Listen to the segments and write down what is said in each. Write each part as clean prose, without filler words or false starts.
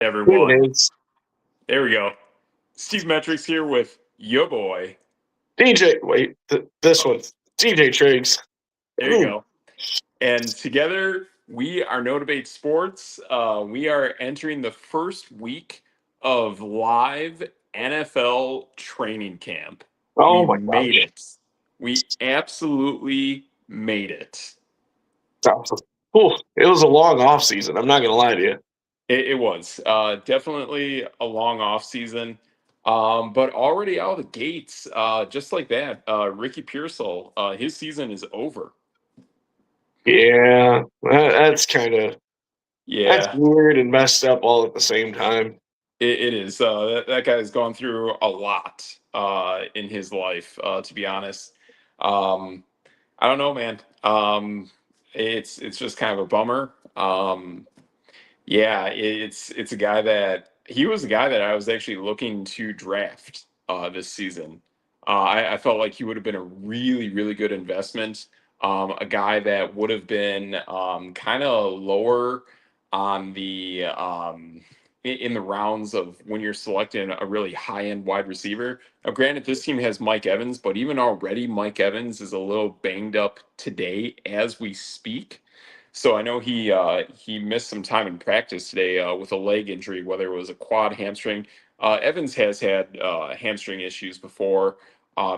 There Everyone. it is. There we go. Steve Metrics here with your boy. This one's DJ Triggs. There you go. And together we are NODB8SPORTS. We are entering the first week of live NFL training camp. We Oh my made gosh. it. We absolutely made it. It was a long off season. I'm not gonna lie to you. It was definitely a long off season, but already out of the gates, just like that, Ricky Pearsall, his season is over. Yeah, that's Yeah, weird and messed up all at the same time. it is. That guy's gone through a lot in his life, to be honest. Um, I don't know, man. It's just kind of a bummer. Yeah, it's a guy that he was a guy that I was actually looking to draft this season. I felt like he would have been a really, really good investment. A guy that would have been kind of lower on the in the rounds of when you're selecting a really high end wide receiver. Now, granted, this team has Mike Evans, but even already Mike Evans is a little banged up today as we speak. So I know he missed some time in practice today with a leg injury, whether it was a quad hamstring. Evans has had hamstring issues before.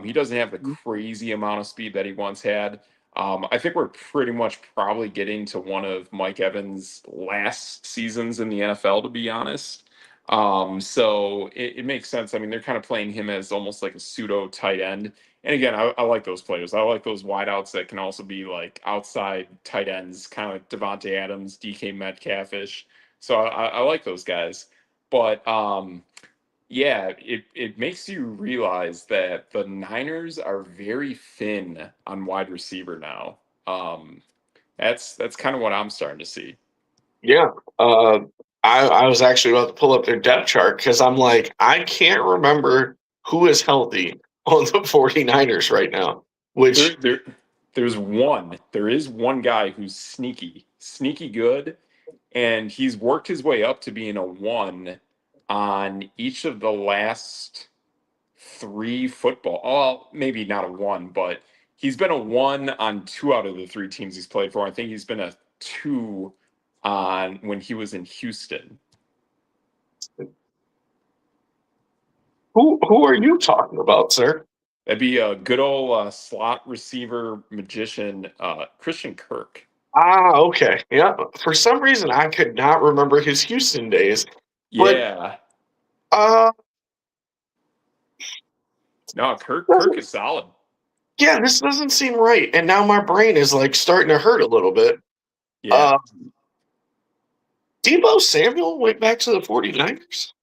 He doesn't have the crazy amount of speed that he once had. I think we're pretty much probably getting to one of Mike Evans' last seasons in the NFL, to be honest. So it makes sense. I mean, they're kind of playing him as almost like a pseudo tight end. And again, I like those players. I like those wideouts that can also be like outside tight ends, kind of like Devontae Adams, DK Metcalfish. So I like those guys. But yeah, it makes you realize that the Niners are very thin on wide receiver now. Um, that's kind of what I'm starting to see. Yeah. I was actually about to pull up their depth chart because I'm like, I can't remember who is healthy on the 49ers right now. There, Which, there, there is one guy who's sneaky good, and he's worked his way up to being a one on each of the last three football. Well, maybe not a one, but he's been a one on two out of the three teams he's played for. I think he's been a two on when he was in Houston. who are you talking about, sir? That'd be a good old slot receiver magician, Christian Kirk. Ah, okay. Yeah. For some reason, I could not remember his Houston days. But Yeah, uh, no, Kirk doesn't is solid. yeah, this doesn't seem right. And now my brain is like starting to hurt a little bit. Yeah. Uh, Debo Samuel went back to the 49ers.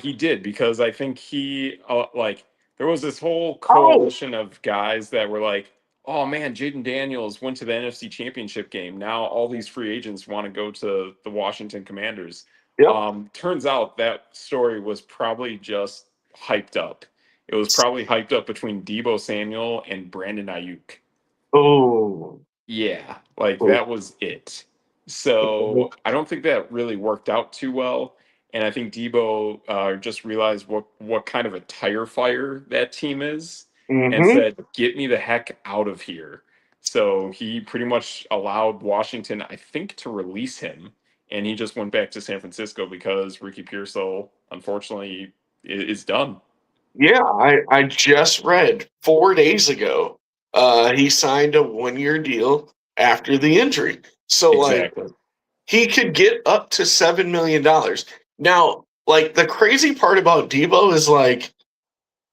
He did because I think he like there was this whole Oh, coalition of guys that were like, "Oh man, Jaden Daniels went to the NFC Championship game. Now all these free agents want to go to the Washington Commanders." yep. Turns out that story was probably just hyped up. It was probably hyped up between Debo Samuel and Brandon Ayuk. Oh, Yeah, like that was it. So I don't think that really worked out too well. And I think Debo just realized what kind of a tire fire that team is and mm-hmm. said, "Get me the heck out of here." So he pretty much allowed Washington, I think, to release him. And he just went back to San Francisco because Ricky Pearsall, unfortunately, is done. Yeah, I just read 4 days ago. He signed a 1 year deal after the injury. So like Exactly. he could get up to $7 million. Now, like the crazy part about Debo is like,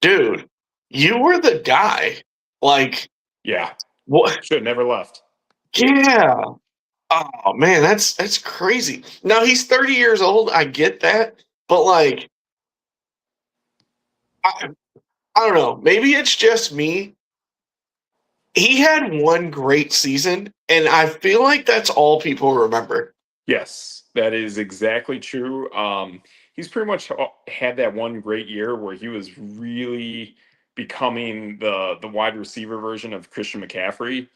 dude, you were the guy. Like, Yeah. what? Should have never left. Yeah. Oh man, that's crazy. Now he's 30 years old. I get that, but like, I, I don't know. Maybe it's just me. He had one great season, and I feel like that's all people remember. Yes, that is exactly true. He's pretty much had that one great year where he was really becoming the wide receiver version of Christian McCaffrey.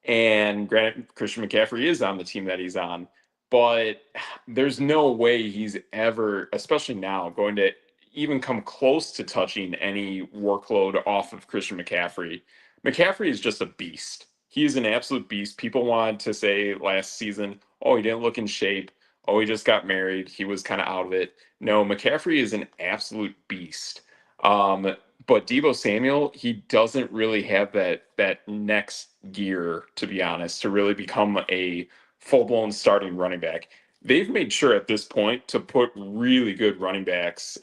And granted, Christian McCaffrey is on the team that he's on, but there's no way he's ever, especially now, going to even come close to touching any workload off of Christian McCaffrey. McCaffrey is just a beast. He is an absolute beast. People wanted to say last season, oh, he didn't look in shape. Oh, he just got married. He was kind of out of it. No, McCaffrey is an absolute beast. But Deebo Samuel, he doesn't really have that next gear, to be honest, to really become a full-blown starting running back. They've made sure at this point to put really good running backs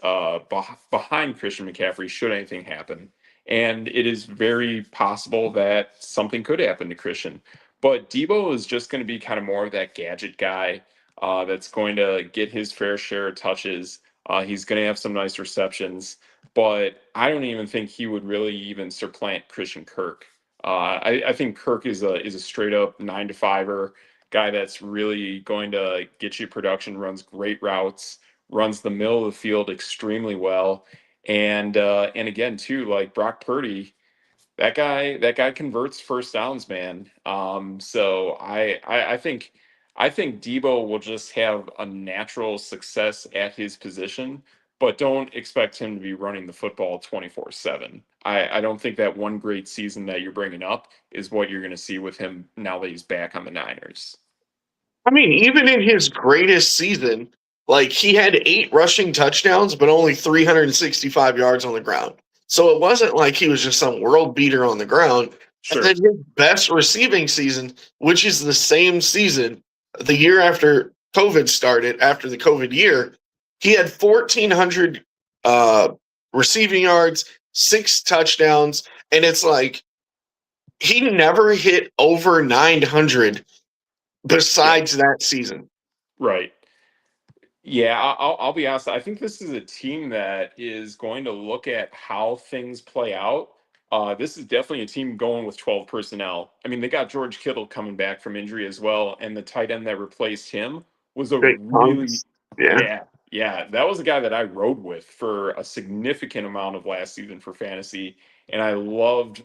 behind Christian McCaffrey should anything happen. And it is very possible that something could happen to Christian. But Debo is just going to be kind of more of that gadget guy that's going to get his fair share of touches. He's going to have some nice receptions, but I don't even think he would really even supplant Christian Kirk. I think Kirk is a straight up 9 to 5er guy that's really going to get you production, runs great routes, runs the middle of the field extremely well, and again too, like Brock Purdy, that guy converts first downs, man. So I think Debo will just have a natural success at his position, but don't expect him to be running the football 24/7. I don't think that one great season that you're bringing up is what you're going to see with him now that he's back on the Niners. I mean, even in his greatest season, like he had 8 rushing touchdowns, but only 365 yards on the ground. So it wasn't like he was just some world beater on the ground. And Sure. then his best receiving season, which is the same season, the year after COVID started, after the COVID year, he had 1,400 receiving yards, 6 touchdowns, and it's like he never hit over 900 Yeah. besides that season. Right. Yeah, I'll be honest. I think this is a team that is going to look at how things play out. This is definitely a team going with 12 personnel. I mean, they got George Kittle coming back from injury as well, and the tight end that replaced him was a Great really, Thomas. Yeah. yeah, that was a guy that I rode with for a significant amount of last season for fantasy, and I loved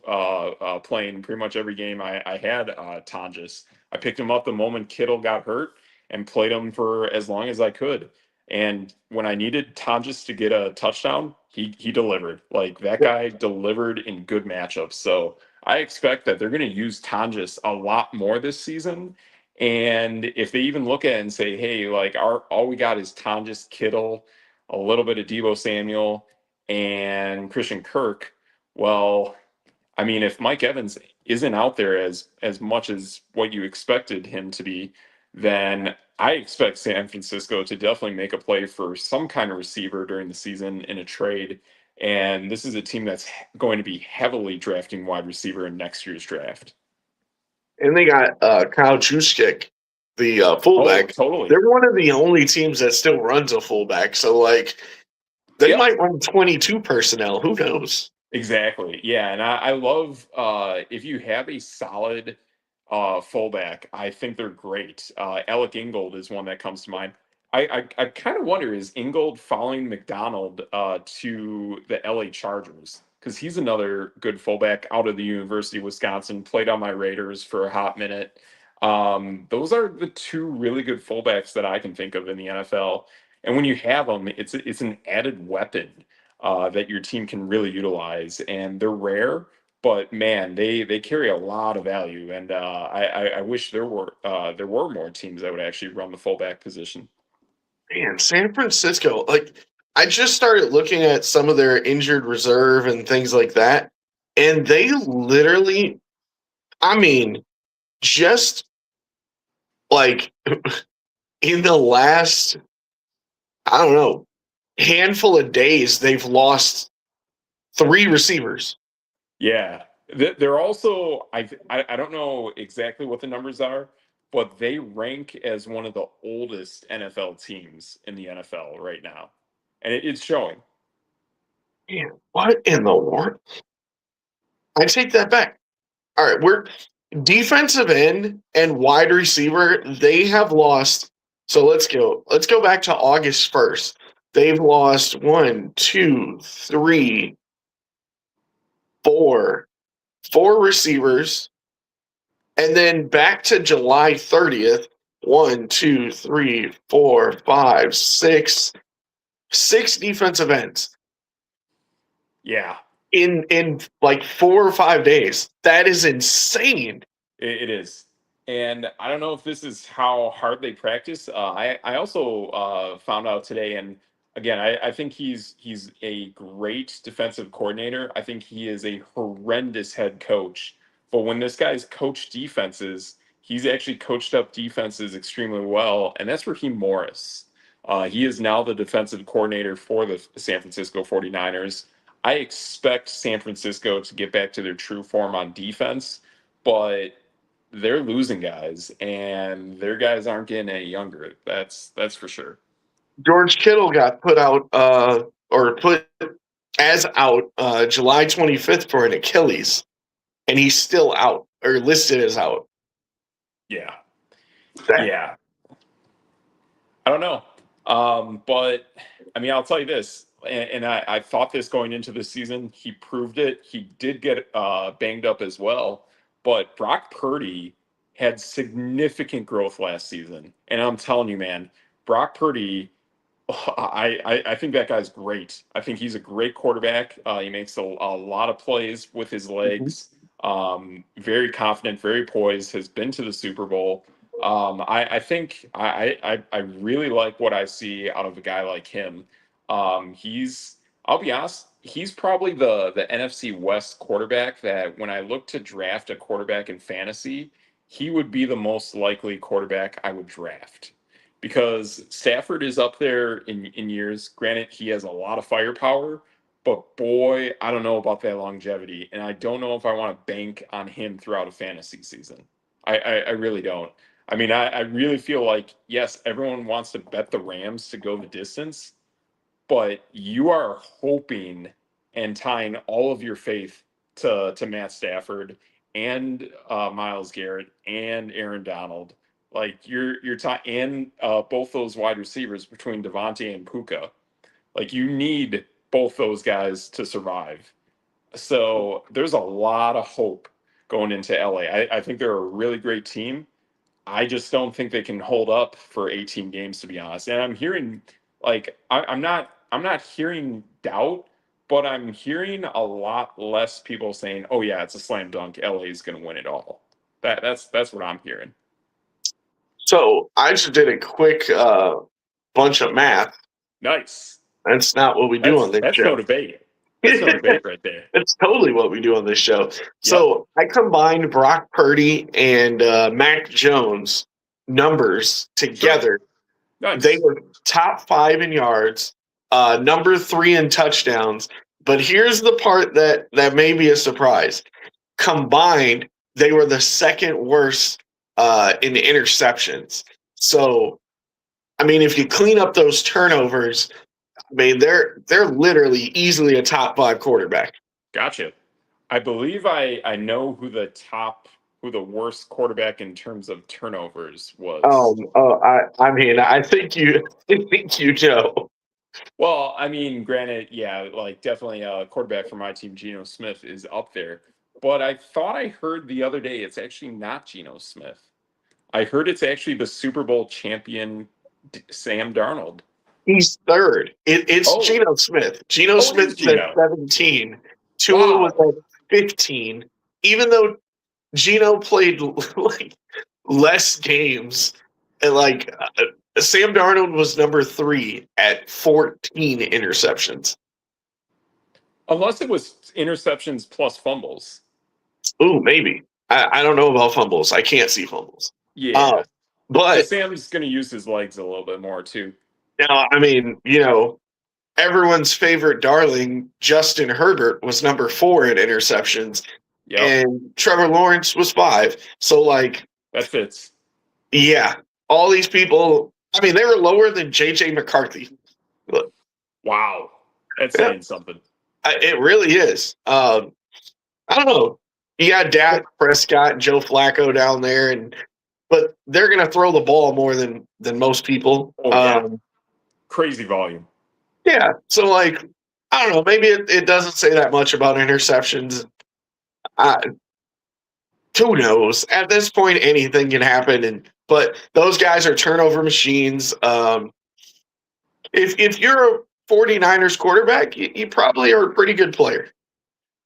playing pretty much every game I had Tonjes. I picked him up the moment Kittle got hurt and played him for as long as I could. And when I needed Tonjes to get a touchdown, he delivered. Like that guy delivered in good matchups. So I expect that they're going to use Tonjes a lot more this season. And if they even look at it and say, hey, like all we got is Tonjes, Kittle, a little bit of Deebo Samuel, and Christian Kirk, well, I mean, if Mike Evans isn't out there as much as what you expected him to be, then I expect San Francisco to definitely make a play for some kind of receiver during the season in a trade. And this is a team that's going to be heavily drafting wide receiver in next year's draft. And they got Kyle Juszczyk, the Oh, fullback. totally. They're one of the only teams that still runs a fullback. So, like, they Yep. might run 22 personnel. Who knows? Exactly. Yeah, and I love if you have a solid fullback, I think they're great. Alec Ingold is one that comes to mind. I kind of wonder, is Ingold following McDonald to the LA Chargers? Because he's another good fullback out of the University of Wisconsin, played on my Raiders for a hot minute. Those are the two really good fullbacks that I can think of in the NFL. And when you have them, it's an added weapon that your team can really utilize. And they're rare, but man, they carry a lot of value. And I wish there were more teams that would actually run the fullback position. Man, San Francisco, like, I just started looking at some of their injured reserve and things like that. And they literally, I mean, just like in the last, I don't know, handful of days, they've lost 3 receivers. Yeah, they're also I don't know exactly what the numbers are, but they rank as one of the oldest NFL teams in the NFL right now, and it's showing. Man, what in the world? I take that back. All right, we're defensive end and wide receiver. They have lost. So let's go. Let's go back to August 1st. They've lost 1, 2, 3, 4 receivers. And then back to July 30th, 1, 2, 3, 4, 5, 6, 6 defensive ends. Yeah. In like 4 or 5 days. That is insane. It is. And I don't know if this is how hard they practice. I also found out today, and again, I think he's a great defensive coordinator. I think he is a horrendous head coach. But when this guy's coached defenses, he's actually coached up defenses extremely well, and that's Raheem Morris. He is now the defensive coordinator for the San Francisco 49ers. I expect San Francisco to get back to their true form on defense, but they're losing guys, and their guys aren't getting any younger. That's for sure. George Kittle got put out or put as out July 25th for an Achilles, and he's still out or listed as out. Yeah. Yeah. I don't know. But I mean, I'll tell you this, and I thought this going into the season. He proved it. He did get banged up as well, but Brock Purdy had significant growth last season. And I'm telling you, man, Brock Purdy, I think that guy's great. I think he's a great quarterback. He makes a lot of plays with his legs. Very confident, very poised, has been to the Super Bowl. I think I really like what I see out of a guy like him. I'll be honest, he's probably the NFC West quarterback that when I look to draft a quarterback in fantasy, he would be the most likely quarterback I would draft. Because Stafford is up there in years. Granted, he has a lot of firepower, but boy, I don't know about that longevity. And I don't know if I want to bank on him throughout a fantasy season. I really don't. I mean, I really feel like, yes, everyone wants to bet the Rams to go the distance, but you are hoping and tying all of your faith to Matt Stafford and Myles Garrett and Aaron Donald. Like you're and both those wide receivers between Devontae and Puka. Like you need both those guys to survive. So there's a lot of hope going into LA. I think they're a really great team. I just don't think they can hold up for 18 games, to be honest. And I'm hearing, like, I'm not hearing doubt, but I'm hearing a lot less people saying, "Oh yeah, it's a slam dunk. LA is going to win it all." That's what I'm hearing. So I just did a quick bunch of math. Nice. That's not what we do on this that's show. No debate. That's no debate right there. It's totally what we do on this show. So I combined Brock Purdy and Mac Jones numbers together. Sure. Nice. They were top 5 in yards, number 3 in touchdowns. But here's the part that may be a surprise. Combined, they were the second worst in interceptions. So, I mean, if you clean up those turnovers, I mean, they're literally easily a top 5 quarterback. Gotcha. I believe I know who the worst quarterback in terms of turnovers was. I mean, I think you know. Well, I mean, granted, yeah, like definitely a quarterback for my team, Geno Smith, is up there. But I thought I heard the other day it's actually not Geno Smith. I heard it's actually the Super Bowl champion, Sam Darnold. He's third. It's Geno Smith. Geno Smith is at 17. Tua was at 15. Even though Geno played like less games, and like Sam Darnold was number 3 at 14 interceptions. Unless it was interceptions plus fumbles. Ooh, maybe. I don't know about fumbles. I can't see fumbles. Yeah. But Sam's going to use his legs a little bit more too. Now, I mean, you know, everyone's favorite darling, Justin Herbert, was number 4 in interceptions. Yep. And Trevor Lawrence was 5. So, like, that fits. Yeah. All these people, I mean, they were lower than J.J. McCarthy. Look. Wow. That's saying something. It really is. I don't know. You got Dak Prescott and Joe Flacco down there, but they're going to throw the ball more than most people. Oh, yeah. Crazy volume. Yeah. So, like, I don't know. Maybe it doesn't say that much about interceptions. Who knows? At this point, anything can happen. And But those guys are turnover machines. If you're a 49ers quarterback, you probably are a pretty good player.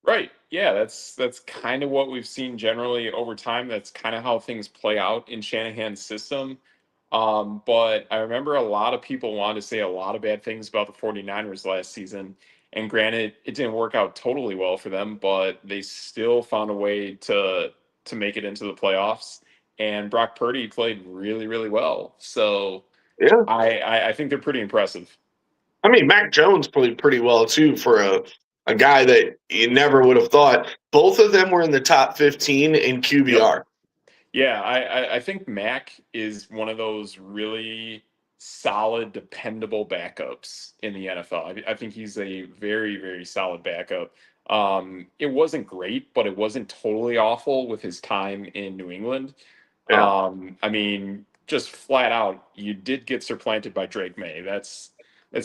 Right. Yeah, that's kind of what we've seen generally over time. That's kind of how things play out in Shanahan's system. But I remember a lot of people wanted to say a lot of bad things about the 49ers last season. And granted, it didn't work out totally well for them, but they still found a way to make it into the playoffs. And Brock Purdy played really, really well. So Yeah. I think they're pretty impressive. I mean, Mac Jones played pretty well too for a guy that you never would have thought. Both of them were in the top 15 in Yep. QBR. Yeah, I think Mac is one of those really solid, dependable backups in the NFL. I think he's a very, very solid backup. It wasn't great, but it wasn't totally awful with his time in New England. Yeah. I mean, just flat out, you did get supplanted by Drake May. That's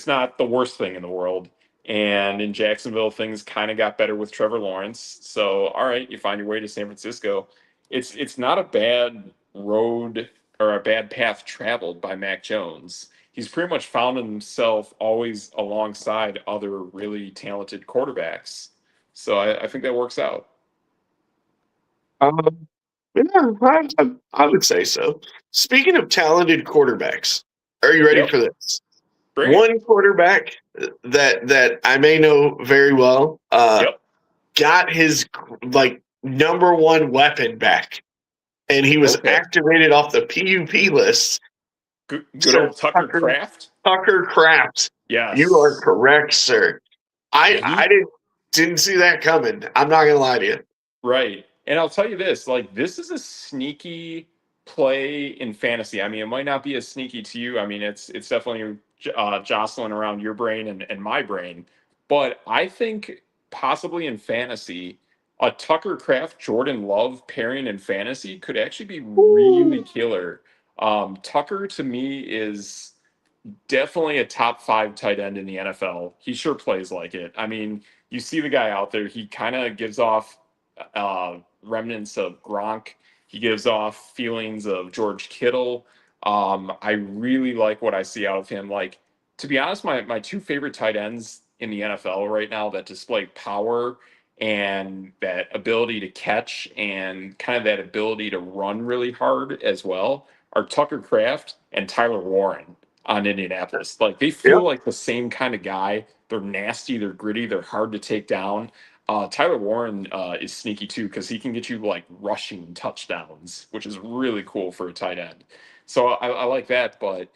not the worst thing in the world. And in Jacksonville, things kind of got better with Trevor Lawrence. So, all right, you find your way to San Francisco. It's not a bad road or a bad path traveled by Mac Jones. He's pretty much found himself always alongside other really talented quarterbacks. So I think that works out. Um, yeah, I would say so. Speaking of talented quarterbacks, are you ready Yep. for this? Bring it. One quarterback that I may know very well Yep. got his like number one weapon back, and he was Okay. activated off the PUP list. Good Sir old Tucker Kraft. Tucker Kraft. You are Yes. correct, sir. Yeah, I didn't see that coming. I'm not gonna lie to you. right. And I'll tell you this, like this is a sneaky play in fantasy. I mean, it might not be as sneaky to you. I mean, it's definitely jostling around your brain and my brain. But I think possibly in fantasy, a Tucker Craft Jordan Love pairing in fantasy could actually be really Woo. killer. Tucker to me is definitely a top five tight end in the NFL. He sure plays like it. I mean, you see the guy out there, he kind of gives off remnants of Gronk. He gives off feelings of George Kittle. I really like what I see out of him. Like, to be honest, my two favorite tight ends in the NFL right now that display power and that ability to catch and kind of that ability to run really hard as well are Tucker Kraft and Tyler Warren on Indianapolis. Like they Yeah. feel like the same kind of guy. They're nasty, they're gritty, they're hard to take down. Tyler Warren is sneaky too because he can get you like rushing touchdowns, which is really cool for a tight end. So I like that. But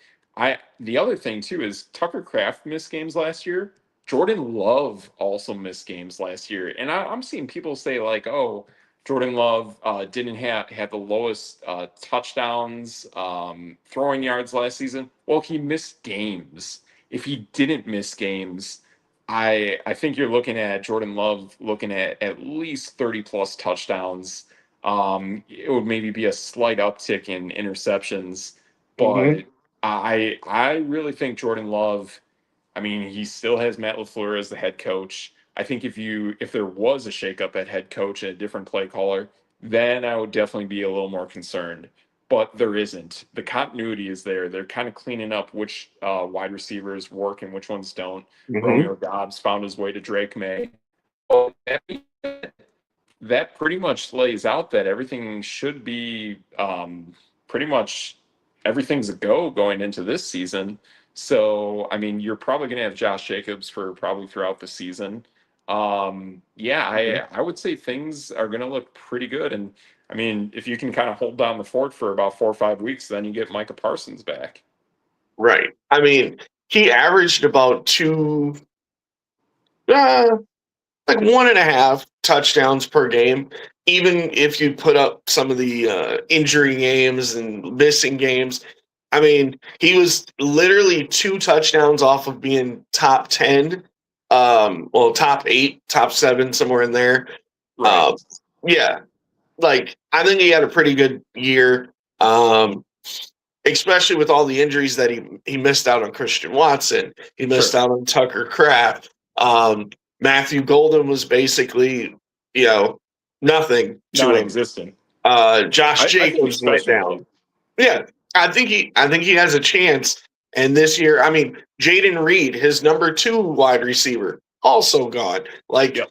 the other thing too is Tucker Kraft missed games last year. Jordan Love also missed games last year, and I'm seeing people say like, "Oh, Jordan Love didn't have the lowest touchdowns, throwing yards last season." Well, he missed games. If he didn't miss games, I think you're looking at Jordan Love looking at least 30 plus touchdowns. It would maybe be a slight uptick in interceptions, Mm-hmm. but I really think Jordan Love. I mean, he still has Matt LaFleur as the head coach. I think if there was a shakeup at head coach and a different play caller, then I would definitely be a little more concerned. But there isn't. The continuity is there. They're kind of cleaning up which wide receivers work and which ones don't. Mm-hmm. Romeo Dobbs found his way to Drake May. Well, that pretty much lays out that everything should be pretty much everything's a go going into this season. So, I mean, you're probably going to have Josh Jacobs for probably throughout the season. Yeah, I would say things are going to look pretty good. And I mean, if you can kind of hold down the fort for about 4 or 5 weeks, then you get Micah Parsons back. Right. I mean, he averaged about like 1.5 touchdowns per game. Even if you put up some of the injury games and missing games, I mean, he was literally 2 touchdowns off of being top 10, well, top 8, top 7, somewhere in there. Right. Uh, yeah, like I think he had a pretty good year, especially with all the injuries that he missed out on Christian Watson. He missed Sure. out on Tucker Kraft. Matthew Golden was basically, you know, nothing to him. Non-existent. Josh I think he Jacobs went stole some down. love. Yeah, I think he has a chance. And this year, I mean, Jaden Reed, his number 2 wide receiver, also gone. Like, Yep.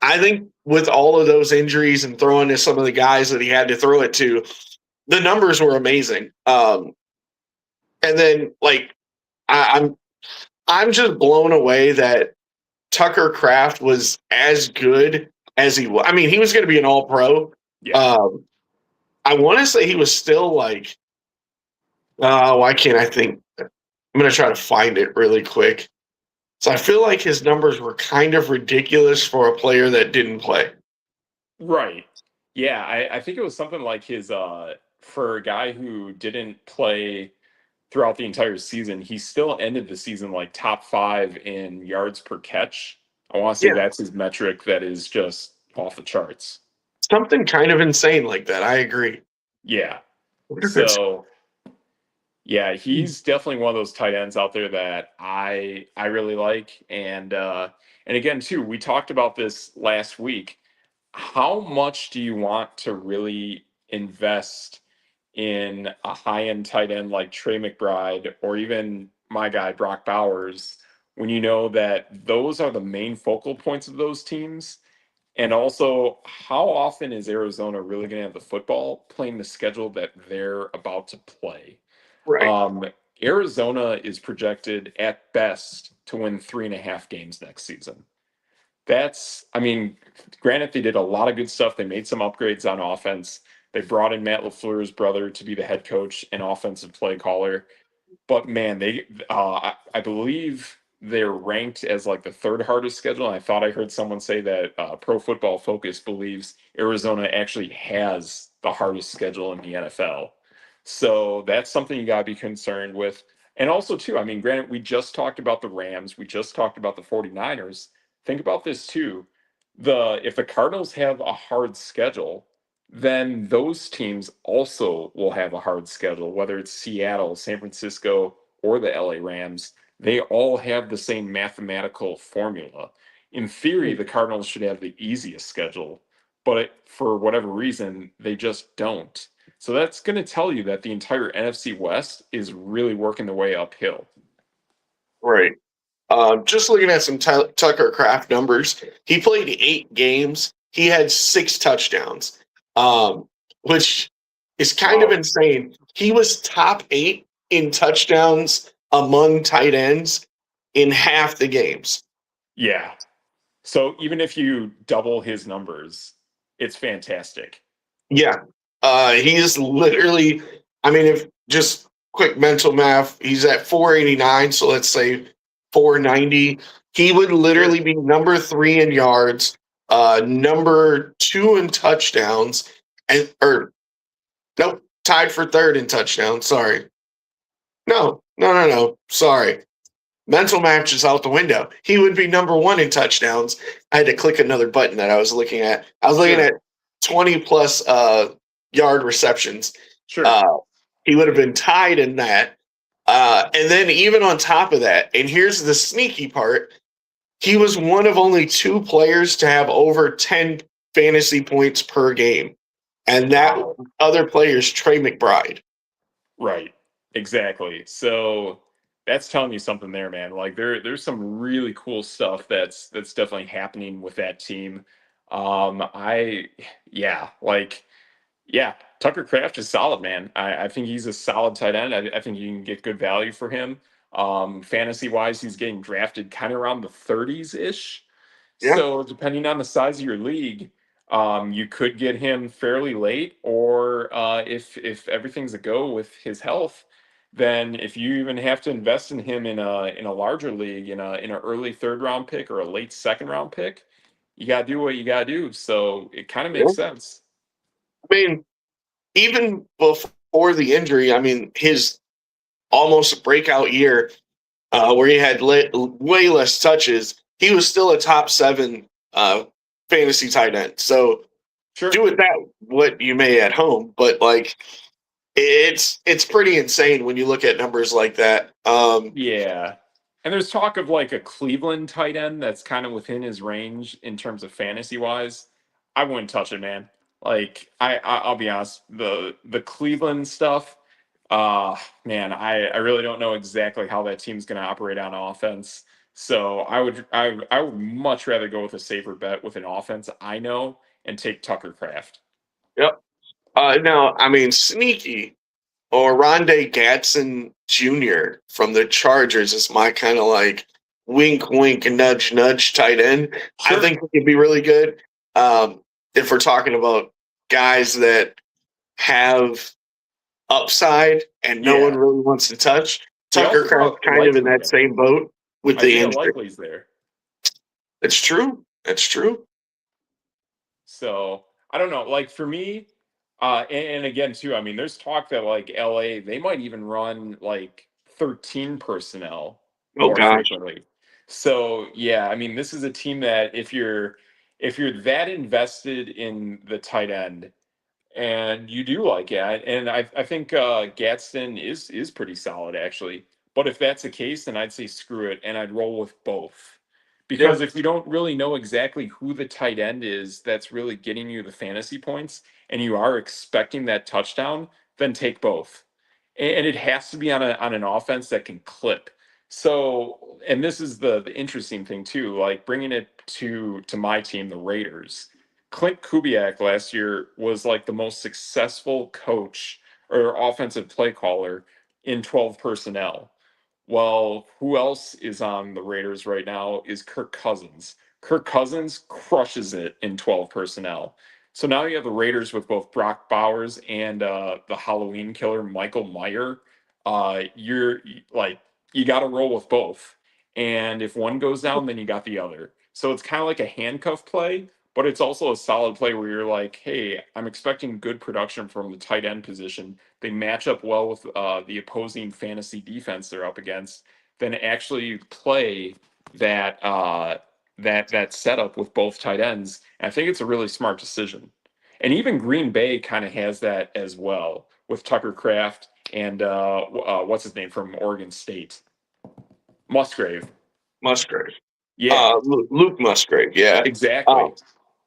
I think with all of those injuries and throwing to some of the guys that he had to throw it to, the numbers were amazing. And then like I'm just blown away that Tucker Kraft was as good as he was. I mean, he was going to be an All Pro. Yeah. Um, I want to say he was still like, why can't I think? I'm going to try to find it really quick. So I feel like his numbers were kind of ridiculous for a player that didn't play. Right. Yeah, I think it was something like his for a guy who didn't play throughout the entire season, he still ended the season like top 5 in yards per catch. I want to say Yeah, that's his metric that is just off the charts. something kind of insane like that. I agree. Yeah. I wonder if it's So yeah, he's definitely one of those tight ends out there that I really like. And again too, we talked about this last week. How much do you want to really invest in a high-end tight end like Trey McBride or even my guy Brock Bowers when you know that those are the main focal points of those teams? And also, how often is Arizona really going to have the football playing the schedule that they're about to play? right. Um, Arizona is projected at best to win 3.5 games next season. I mean, granted, they did a lot of good stuff. They made some upgrades on offense. They brought in Matt LaFleur's brother to be the head coach and offensive play caller. But man, I believe they're ranked as like the third hardest schedule. And I thought I heard someone say that Pro Football Focus believes Arizona actually has the hardest schedule in the NFL. So that's something you got to be concerned with. And also, too, I mean, granted, we just talked about the Rams, we just talked about the 49ers. Think about this, too. If the Cardinals have a hard schedule, then those teams also will have a hard schedule, whether it's Seattle, San Francisco, or the LA Rams. They all have the same mathematical formula. In theory, the Cardinals should have the easiest schedule, but for whatever reason, they just don't. So that's going to tell you that the entire NFC West is really working their way uphill. Right. Just looking at some Tucker Craft numbers, he played 8 games. He had 6 touchdowns, which is kind of Wow. insane. He was top 8 in touchdowns among tight ends in half the games. Yeah. So even if you double his numbers, it's fantastic. Yeah. He's literally, I mean, if just quick mental math, he's at 489, so let's say 490. He would literally Sure. be number 3 in yards, number 2 in touchdowns, and or nope, tied for third in touchdowns. Sorry. No. Sorry. Mental math is out the window. He would be number 1 in touchdowns. I had to click another button that I was looking at. I was looking at Sure. 20 plus yard receptions. Sure. Uh, he would have been tied in that. And then even on top of that, and here's the sneaky part, he was one of only 2 players to have over 10 fantasy points per game. And that Wow. other player is Trey McBride. Right. Exactly. So that's telling you something there, man. Like there's some really cool stuff that's definitely happening with that team. I yeah, like yeah, Tucker Kraft is solid, man. I think he's a solid tight end. I think you can get good value for him. Fantasy wise, he's getting drafted kind of around the 30s ish. Yeah. So depending on the size of your league, you could get him fairly late, or if everything's a go with his health, then if you even have to invest in him in a larger league, in an early third round pick or a late second round pick, you gotta do what you gotta do. So it kind of Yeah. makes sense. I mean, even before the injury, I mean, his almost breakout year where he had way less touches, he was still a top 7 fantasy tight end. So do Sure. with that what you may at home, but like it's pretty insane when you look at numbers like that. Yeah. And there's talk of like a Cleveland tight end that's kind of within his range in terms of fantasy wise. I wouldn't touch it, man. Like I'll be honest, the Cleveland stuff, Man, I really don't know exactly how that team's going to operate on offense. So I would much rather go with a safer bet with an offense I know and take Tucker Craft. Yep. Now, I mean, sneaky or Rondé Gatson Jr. from the Chargers is my kind of like wink, wink, nudge, nudge tight end. I Sure. think he could be really good. If we're talking about guys that have upside and no one Yeah. really wants to touch, They Tucker also Craft's got kind of in Likely that there. same boat with the Isaiah injury. Likely's there. It's true. It's true. So I don't know. Like for me, and again too, I mean, there's talk that like LA, they might even run like 13 personnel Oh more gosh. frequently. So yeah, I mean, this is a team that if you're that invested in the tight end and you do like it, and I think Gadsden is pretty solid actually. But if that's the case, then I'd say screw it, and I'd roll with both. Because Yep. if you don't really know exactly who the tight end is that's really getting you the fantasy points, and you are expecting that touchdown, then take both. And it has to be on an offense that can clip. So, and this is the interesting thing too, like bringing it to my team, the Raiders. Clint Kubiak last year was like the most successful coach or offensive play caller in 12 personnel. Well, who else is on the Raiders right now is Kirk Cousins. Kirk Cousins crushes it in 12 personnel. So now you have the Raiders with both Brock Bowers and the Halloween killer Michael Meyer. Like you got to roll with both, and if one goes down, then you got the other. So it's kind of like a handcuff play, but it's also a solid play where you're like, hey, I'm expecting good production from the tight end position. They match up well with the opposing fantasy defense they're up against. Then actually play that setup with both tight ends. And I think it's a really smart decision. And even Green Bay kind of has that as well with Tucker Craft and what's his name from Oregon State, Musgrave. Musgrave. Yeah, Luke Musgrave. Yeah. Uh, exactly.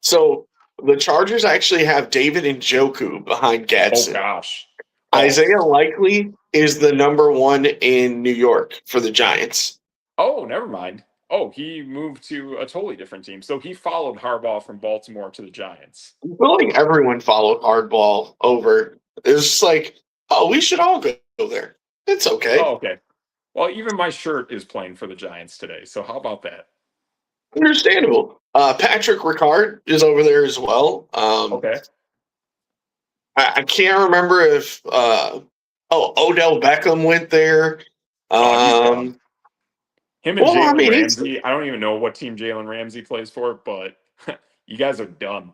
so the Chargers actually have David Njoku behind Oh Gadsden. gosh. Oh, Isaiah Likely is the number one in New York for the Giants. oh, never mind. Oh, he moved to a totally different team. So he followed Harbaugh from Baltimore to the Giants. I feel like everyone followed hardball over. It's just like, oh, we should all go there. It's okay. Oh, okay. Well, even my shirt is playing for the Giants today. So how about that? Understandable. Patrick Ricard is over there as well. Okay. I can't remember if Odell Beckham went there. Oh, he's gone. Um, Him and well, I Jalen mean, it's Ramsey. I don't even know what team Jalen Ramsey plays for, but you guys are done.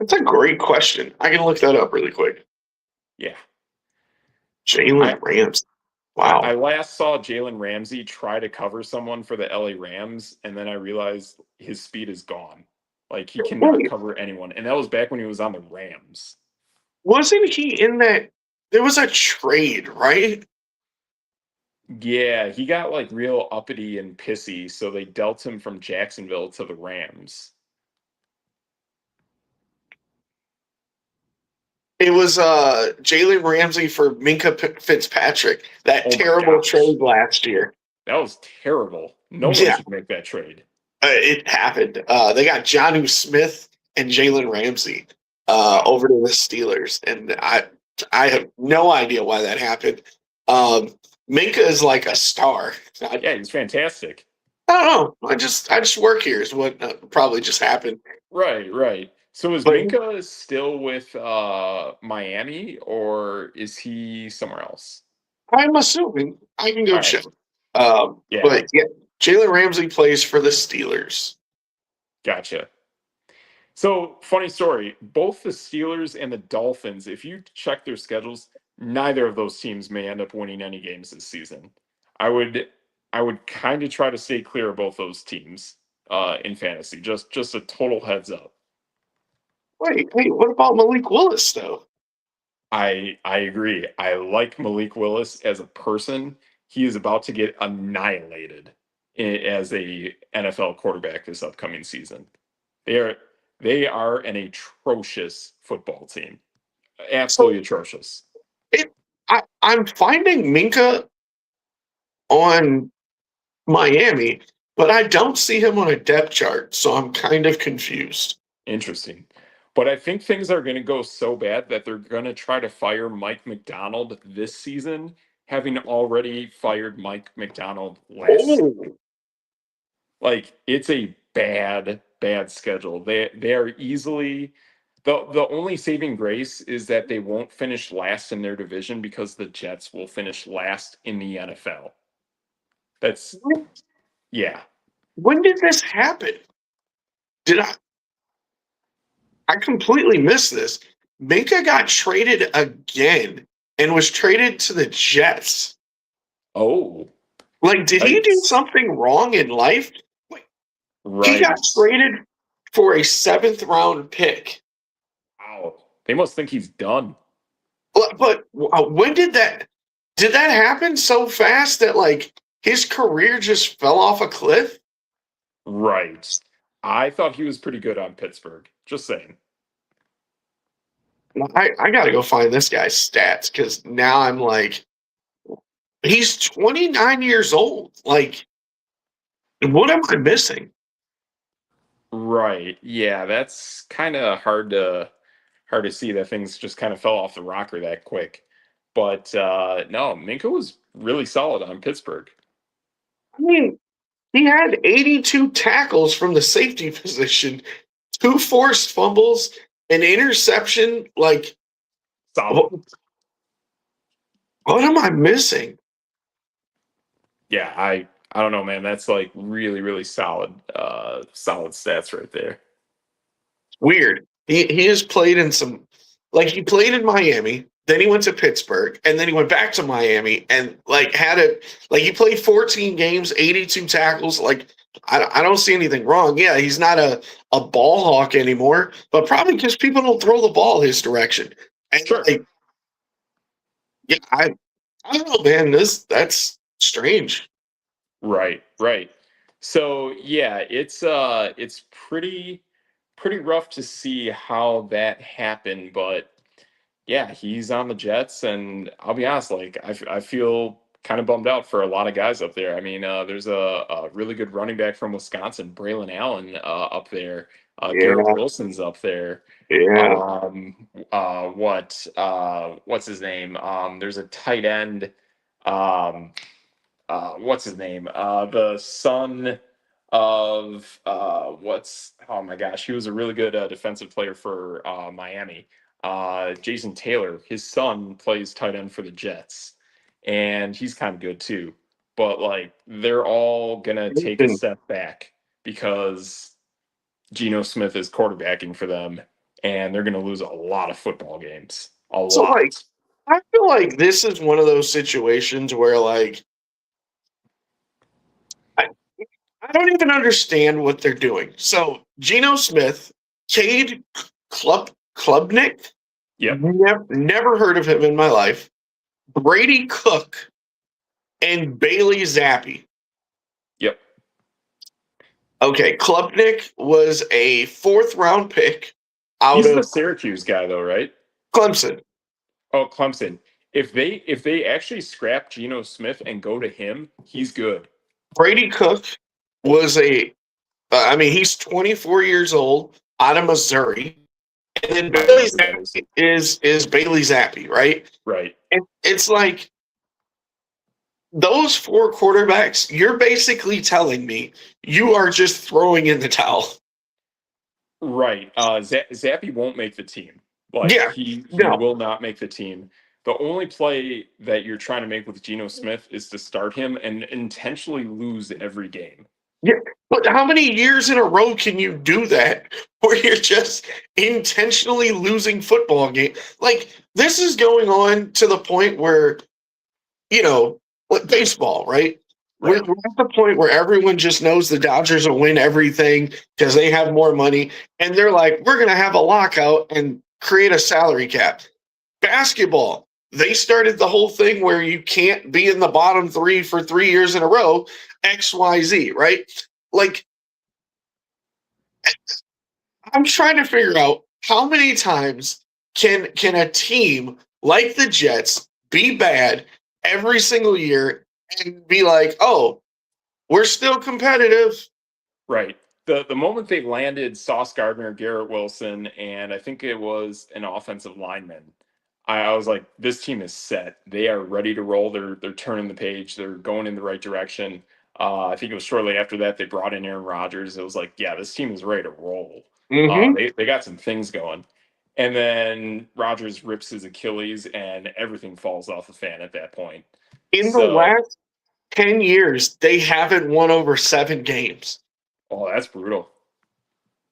a great question. I can look that up really quick. Yeah. I Jalen Ramsey. I Wow. last saw Jalen Ramsey try to cover someone for the LA Rams, and then I realized his speed is gone. Like he cannot Wait, cover anyone. And that was back when he was on the Rams. wasn't he in that? There was a trade, right? Yeah, he got like real uppity and pissy, so they dealt him from Jacksonville to the Rams. It was Jalen Ramsey for Minka Fitzpatrick. That Oh my terrible gosh. trade last year. That was terrible. No one Yeah, should make that trade. it happened. They got Jonnu Smith and Jalen Ramsey Wow. over to the Steelers, and I have no idea why that happened. Minka is like a star. Yeah, he's fantastic. I don't know. I just work here is what probably just happened. Right, right. So is But Minka still with Miami or is he somewhere else? I'm assuming I can go All right. check. Yeah, But yeah, Jalen Ramsey plays for the Steelers. gotcha. So, funny story, both the Steelers and the Dolphins, if you check their schedules, neither of those teams may end up winning any games this season. I would I would kind of try to stay clear of both those teams in fantasy. Just a total heads up. Wait, what about Malik Willis though? I agree. I like Malik Willis as a person. He is about to get annihilated as a NFL quarterback this upcoming season. They are they are an atrocious football team. So Absolutely atrocious. I'm finding Minka on Miami, but I don't see him on a depth chart, so I'm kind of confused. Interesting. But I think things are going to go so bad that they're going to try to fire Mike McDonald this season, having already fired Mike McDonald last. Oh, Like it's a bad schedule. They are easily the only saving grace is that they won't finish last in their division because the Jets will finish last in the NFL. That's yeah. when did this happen? Did I completely missed this? Minka got traded again and was traded to the Jets. Oh, Like, did he do yikes. something wrong in life? Wait, he got Right. traded for a seventh round pick. Wow. They must think he's done. But when did that happen so fast that like his career just fell off a cliff? Right. I thought he was pretty good on Pittsburgh. Just saying. I got to go find this guy's stats because now I'm like, he's 29 years old. Like, what am I missing? Right. Yeah, that's kind of hard to see that things just kind of fell off the rocker that quick. But no, Minka was really solid on Pittsburgh. I mean, he had 82 tackles from the safety position, two forced fumbles, an interception. Like, Solid. what, what am I missing? Yeah, I don't know, man. That's like really solid solid stats right there. Weird. He has played in some, like he played in Miami, then he went to Pittsburgh, and then he went back to Miami, and like had a like he played 14 games, 82 tackles. Like I don't see anything wrong. Yeah, he's not a ball hawk anymore, but probably because people don't throw the ball his direction. And Sure. like, yeah, I don't know, man. That's strange. Right. So yeah, it's pretty rough to see how that happened, but yeah, he's on the Jets, and I'll be honest, like I feel kind of bummed out for a lot of guys up there. I mean, there's a really good running back from Wisconsin, Braylon Allen, up there. Garrett Yeah, Wilson's up there. yeah. What's his name? There's a tight end. Um, what's his name? The son of what's oh my gosh, he was a really good defensive player for Miami. Jason Taylor, his son plays tight end for the Jets, and he's kind of good too. But like they're all gonna take a step back because Geno Smith is quarterbacking for them, and they're gonna lose a lot of football games. A So like, lot. I feel like this is one of those situations where like I, I don't even understand what they're doing. So Geno Smith, Cade Klubnik, Yep. never heard of him in my life. Brady Cook and Bailey Zappi. Yep. Okay, Klubnik was a fourth round pick out He's the of Syracuse guy, though, right? Clemson. Oh, Clemson. If they actually scrap Geno Smith and go to him, he's good. Brady Cook was I mean, he's 24 years old out of Missouri. And then I don't know Bailey who that is. Zappi is Bailey Zappi, right? Right. And it's like those four quarterbacks, you're basically telling me you are just throwing in the towel. Right. Zappy won't make the team. Like Yeah, he no. will not make the team. The only play that you're trying to make with Geno Smith is to start him and intentionally lose every game. Yeah, but how many years in a row can you do that where you're just intentionally losing football game? Like this is going on to the point where, like baseball, right? We're Right. at the point where everyone just knows the Dodgers will win everything because they have more money, and they're like, we're going to have a lockout and create a salary cap. Basketball, they started the whole thing where you can't be in the bottom three for 3 years in a row, XYZ, right? Like, I'm trying to figure out how many times can a team like the Jets be bad every single year and be like, oh, we're still competitive. Right. The moment they landed Sauce Gardner, Garrett Wilson, and I think it was an offensive lineman, I was like, this team is set. They are ready to roll. They're turning the page. They're going in the right direction. I think it was shortly after that they brought in Aaron Rodgers. It was like, yeah, this team is ready to roll. Mm-hmm. They got some things going. And then Rodgers rips his Achilles and everything falls off the fan at that point. In the So, last 10 years, they haven't won over 7 games. oh, that's brutal.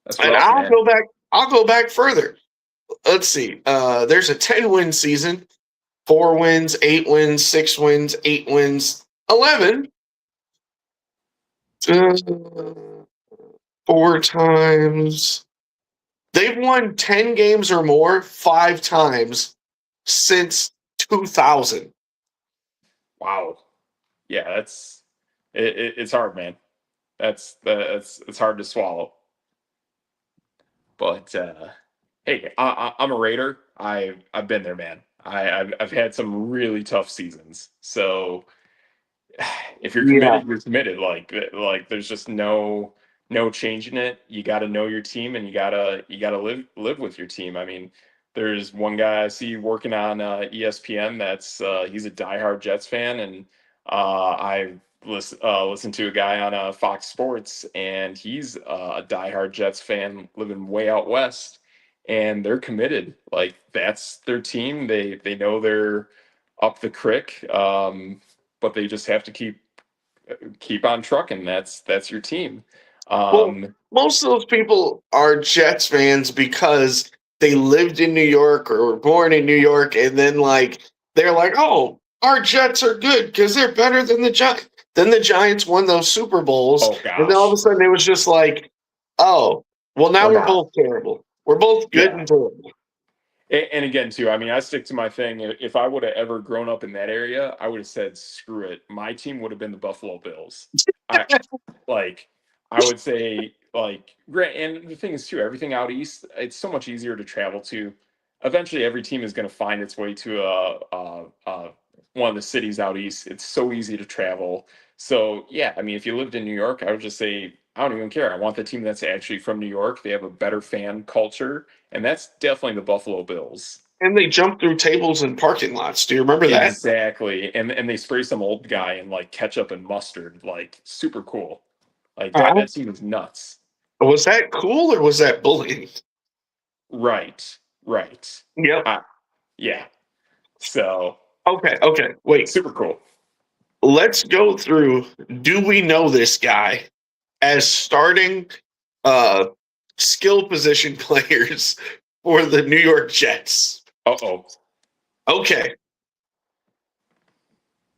That's And rough, man. I'll go back further. Let's see. There's a 10-win season, 4 wins, 8 wins, 6 wins, 8 wins, 11. 4 times. They've won 10 games or more 5 times since 2000. Wow. Yeah, it's hard, man. It's hard to swallow. But hey, I'm a Raider. I've been there, man. I've had some really tough seasons. So if you're Yeah. committed, you're committed. Like there's just no changing it. You got to know your team, and you gotta live with your team. I mean, there's one guy I see working on ESPN that's he's a diehard Jets fan, and I listen to a guy on Fox Sports, and he's a diehard Jets fan living way out west, and they're committed. Like that's their team. They know they're up the creek, but they just have to keep on trucking. That's your team. Well, Um, most of those people are Jets fans because they lived in New York or were born in New York, and then like they're like, "Oh, our Jets are good because they're better than the Giants." Then the Giants won those Super Bowls, oh and then all of gosh, a sudden it was just like, "Oh, well now we're we're not. both terrible. We're both good Yeah. and terrible." And again, too, I mean, I stick to my thing. If I would have ever grown up in that area, I would have said, "Screw it." My team would have been the Buffalo Bills. I like, I would say, like, great. And the thing is, too, everything out east, it's so much easier to travel to. Eventually, every team is going to find its way to one of the cities out east. It's so easy to travel. So yeah, I mean, if you lived in New York, I would just say, I don't even care. I want the team that's actually from New York. They have a better fan culture, and that's definitely the Buffalo Bills. And they jumped through tables in parking lots. Do you remember that? Exactly. And they spray some old guy in like ketchup and mustard, like super cool. Like Uh, that scene is nuts. was that cool or was that bullying? Right. Right. Yep. Uh, yeah. So Okay. Wait. super cool. Let's go through. Do we know this guy as starting uh skill position players for the New York Jets? Uh-oh. Okay.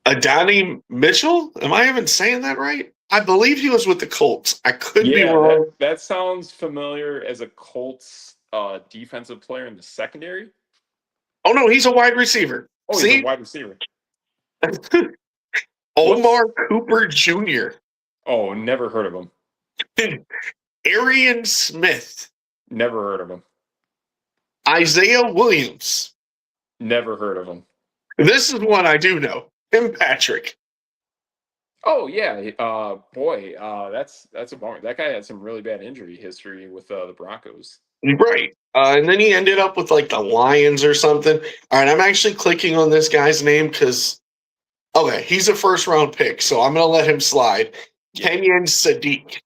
Adonai Mitchell? Am I even saying that right? I believe he was with the Colts. I could be Yeah, wrong. that sounds familiar as a Colts defensive player in the secondary. Oh no, he's a wide receiver. Oh, he's a See? wide receiver. Whoops. Omar Cooper Jr. Oh, never heard of him. Arian Smith. Never heard of him. Isaiah Williams. Never heard of him. This is one I do know. Tim Patrick. Oh yeah, boy, that's a bummer. That guy had some really bad injury history with the Broncos. Right. And then he ended up with like the Lions or something. All right, I'm actually clicking on this guy's name because, okay, he's a first round pick, so I'm going to let him slide. Kenyon Sadiq.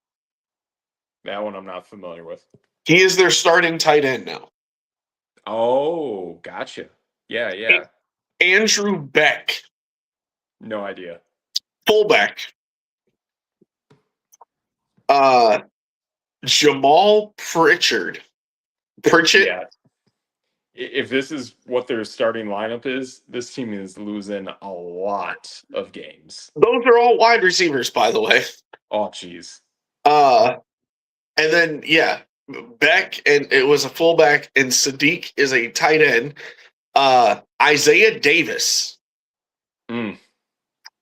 That one I'm not familiar with. He is their starting tight end now. Oh, gotcha. Yeah. Andrew Beck, No idea. fullback. Jamal Pritchard. Pritchett. Yeah. If this is what their starting lineup is, this team is losing a lot of games. Those are all wide receivers, by the way. Oh, jeez. And then, yeah, Beck, and it was a fullback, and Sadiq is a tight end. Isaiah Davis,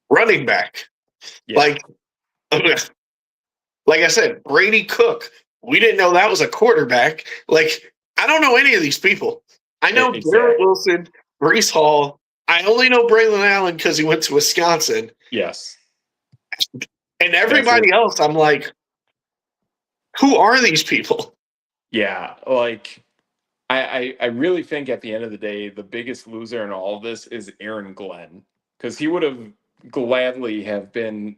running back. Yeah. Like I said, Brady Cook. We didn't know that was a quarterback. Like, I don't know any of these people. I know Exactly. Garrett Wilson, Brees Hall, I only know Braylon Allen because he went to Wisconsin. Yes. And everybody else, I'm like, who are these people? Yeah, like I really think at the end of the day, the biggest loser in all of this is Aaron Glenn, because he would have gladly have been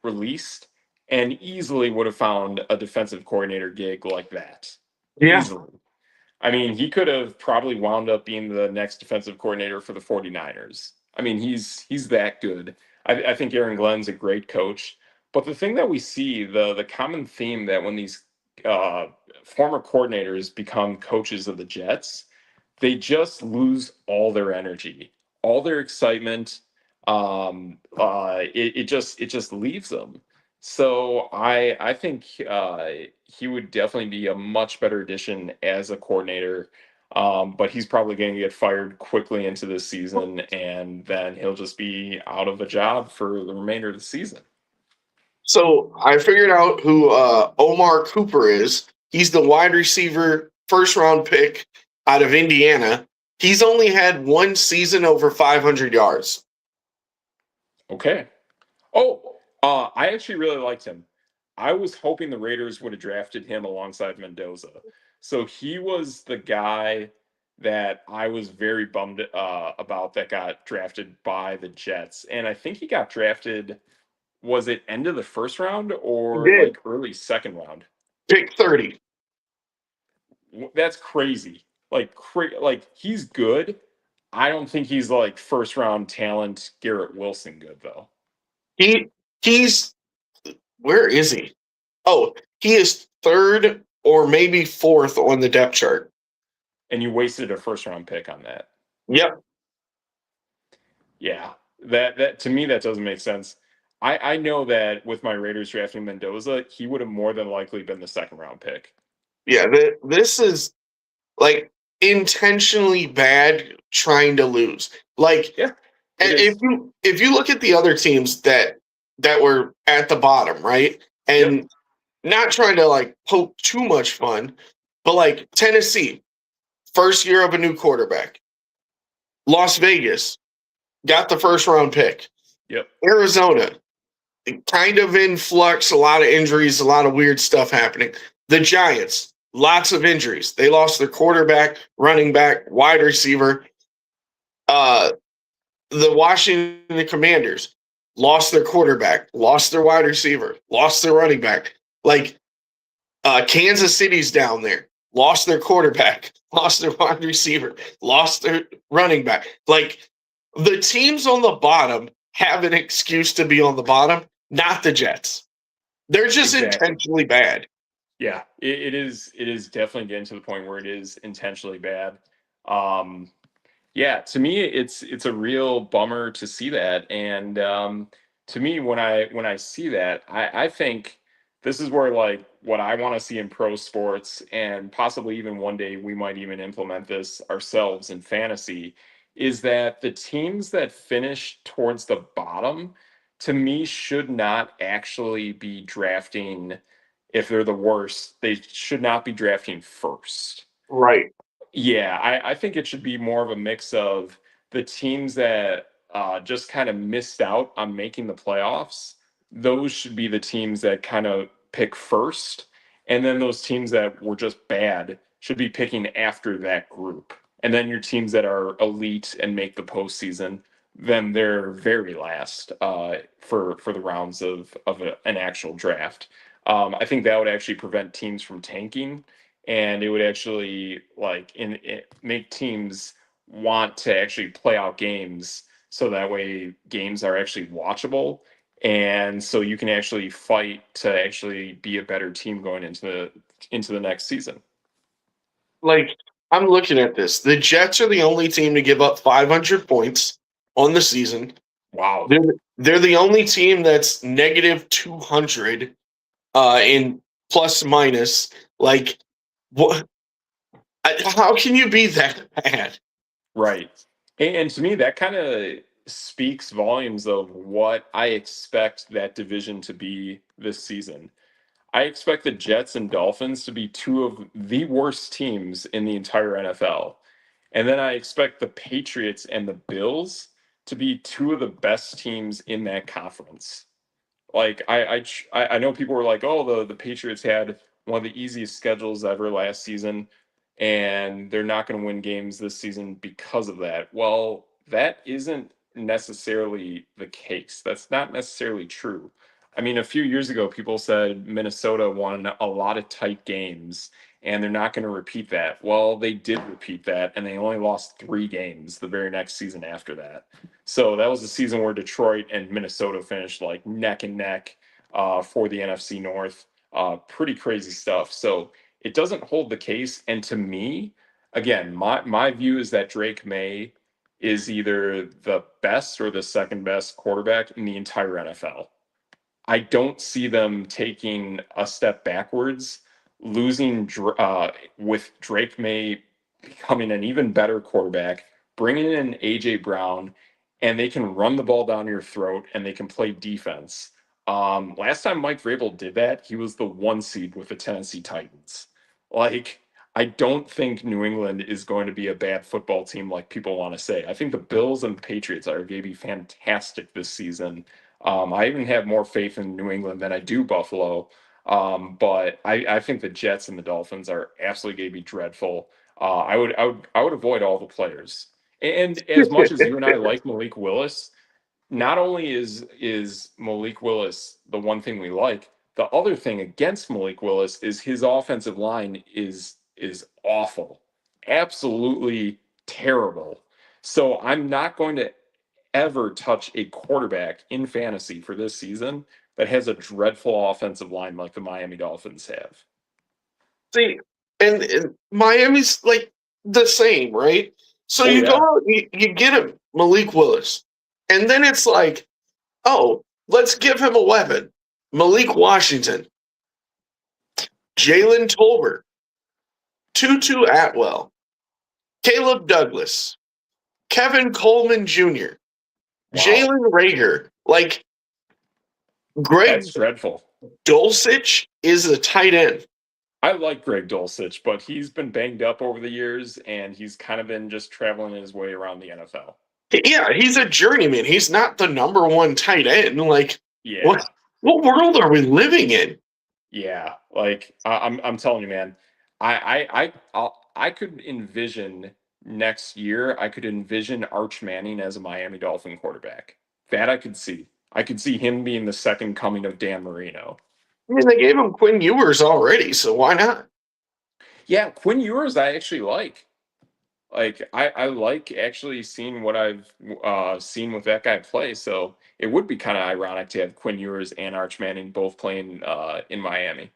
released and easily would have found a defensive coordinator gig like that. Yeah. Easily. I mean, he could have probably wound up being the next defensive coordinator for the 49ers. I mean, he's that good. I think Aaron Glenn's a great coach. But the thing that we see, the common theme that when these uh, former coordinators become coaches of the Jets, they just lose all their energy, all their excitement. It just leaves them. So I think he would definitely be a much better addition as a coordinator. But he's probably going to get fired quickly into this season, and then he'll just be out of a job for the remainder of the season. So I figured out who Omar Cooper is. He's the wide receiver, first round pick out of Indiana. He's only had one season over 500 yards. Okay. Oh, I actually really liked him. I was hoping the Raiders would have drafted him alongside Mendoza. So he was the guy that I was very bummed about that got drafted by the Jets. And I think he got drafted, was it end of the first round He or did. like early second round? Pick 30. That's crazy. Like he's good. I don't think he's like first round talent Garrett Wilson good though. He's where is he? Oh, he is third or maybe fourth on the depth chart. And you wasted a first round pick on that. Yep. Yeah, that to me that doesn't make sense. I know that with my Raiders drafting Mendoza, he would have more than likely been the second round pick. Yeah, this is like intentionally bad trying to lose. Like Yeah, it and is. if you look at the other teams that were at the bottom, right? Yep. And not trying to like poke too much fun, but like Tennessee, first year of a new quarterback. Las Vegas got the first round pick. Yep. Arizona, kind of in flux, a lot of injuries, a lot of weird stuff happening. The Giants, lots of injuries. They lost their quarterback, running back, wide receiver. Uh, the Washington Commanders lost their quarterback, lost their wide receiver, lost their running back. Like Kansas City's down there, lost their quarterback, lost their wide receiver, lost their running back. Like the teams on the bottom have an excuse to be on the bottom, not the Jets. They're just Exactly. intentionally bad. Yeah, it is. It is definitely getting to the point where it is intentionally bad. Um, Yeah, to me, it's a real bummer to see that, and to me, when I see that, I think this is where like what I want to see in pro sports, and possibly even one day we might even implement this ourselves in fantasy, is that the teams that finish towards the bottom, to me, should not actually be drafting. If they're the worst, they should not be drafting first. Right. Yeah, I think it should be more of a mix of the teams that just kind of missed out on making the playoffs. Those should be the teams that kind of pick first. And then those teams that were just bad should be picking after that group. And then your teams that are elite and make the postseason, then they're very last for the rounds of an actual draft. I think that would actually prevent teams from tanking, and it would actually make teams want to actually play out games so that way games are actually watchable, and so you can actually fight to actually be a better team going into the next season. Like I'm looking at this. The Jets are the only team to give up 500 points on the season. Wow. They're the only team that's negative 200 in plus minus. Like what? How can you be that bad? Right. And to me, that kind of speaks volumes of what I expect that division to be this season. I expect the Jets and Dolphins to be two of the worst teams in the entire NFL. And then I expect the Patriots and the Bills to be two of the best teams in that conference. Like I know people were like, "Oh, the Patriots had one of the easiest schedules ever last season, and they're not going to win games this season because of that." Well, that isn't necessarily the case. That's not necessarily true. I mean, a few years ago, people said Minnesota won a lot of tight games, and they're not going to repeat that. Well, they did repeat that, and they only lost 3 games the very next season after that. So that was the season where Detroit and Minnesota finished like neck and neck for the NFC North. Pretty crazy stuff. So it doesn't hold the case. And to me, again, my view is that Drake May is either the best or the second best quarterback in the entire NFL. I don't see them taking a step backwards, losing with Drake May becoming an even better quarterback, bringing in AJ Brown, and they can run the ball down your throat and they can play defense. Last time Mike Vrabel did that, he was the 1 seed with the Tennessee Titans. Like, I don't think New England is going to be a bad football team like people want to say. I think the Bills and Patriots are going to be fantastic this season. I even have more faith in New England than I do Buffalo. But I think the Jets and the Dolphins are absolutely going to be dreadful. I would avoid all the players. And as much as you and I like Malik Willis, not only is Malik Willis the one thing we like, the other thing against Malik Willis is his offensive line is awful, absolutely terrible. So I'm not going to ever touch a quarterback in fantasy for this season that has a dreadful offensive line like the Miami Dolphins have. See, and Miami's like the same, right? So Oh you go yeah, out, you get him, Malik Willis, and then it's like, oh, let's give him a weapon. Malik Washington, Jalen Tolbert, Tutu Atwell, Caleb Douglas, Kevin Coleman Jr., wow, Jalen Rager. Like, Greg that's dreadful. Dulcich is a tight end. I like Greg Dulcich, but he's been banged up over the years, and he's kind of been just traveling his way around the NFL. Yeah, he's a journeyman. He's not the number one tight end. Like, what Yeah, what world are we living in? yeah. Like I'm telling you, man. I could envision next year. I could envision Arch Manning as a Miami Dolphin quarterback. That I could see. I could see him being the second coming of Dan Marino. I mean, they gave him Quinn Ewers already, so why not? Yeah, Quinn Ewers, I actually like. I like actually seeing what I've seen with that guy play. So it would be kind of ironic to have Quinn Ewers and Arch Manning both playing in Miami.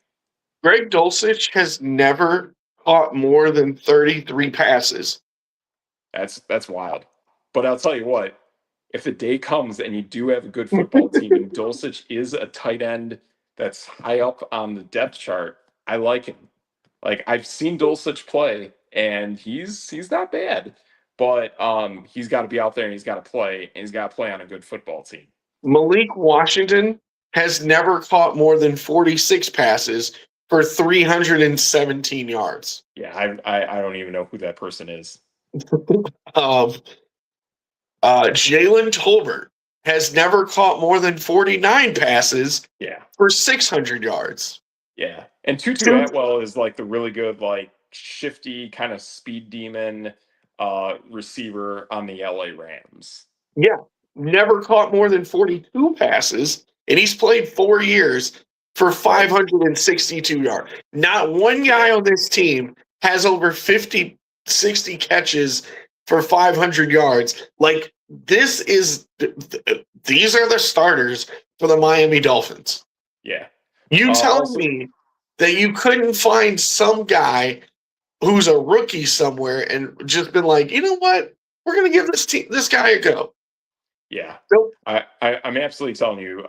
Greg Dulcich has never caught more than 33 passes. That's wild. But I'll tell you what, if the day comes and you do have a good football team and Dulcich is a tight end that's high up on the depth chart, I like him. Like I've seen Dulcich play and he's not bad. But he's got to be out there and he's got to play and he's got to play on a good football team. Malik Washington has never caught more than 46 passes for 317 yards. Yeah, I don't even know who that person is. Um, Jalen Tolbert has never caught more than 49 passes Yeah. for 600 yards. Yeah. And Tutu Atwell is like the really good, like shifty kind of speed demon receiver on the LA Rams. Yeah, never caught more than 42 passes, and he's played 4 years for 562 yards. Not one guy on this team has over 50, 60 catches for 500 yards. Like, these are the starters for the Miami Dolphins. Yeah. You telling Also, me that you couldn't find some guy who's a rookie somewhere and just been like, you know what? We're going to give this guy a go. yeah. Nope. I'm absolutely telling you.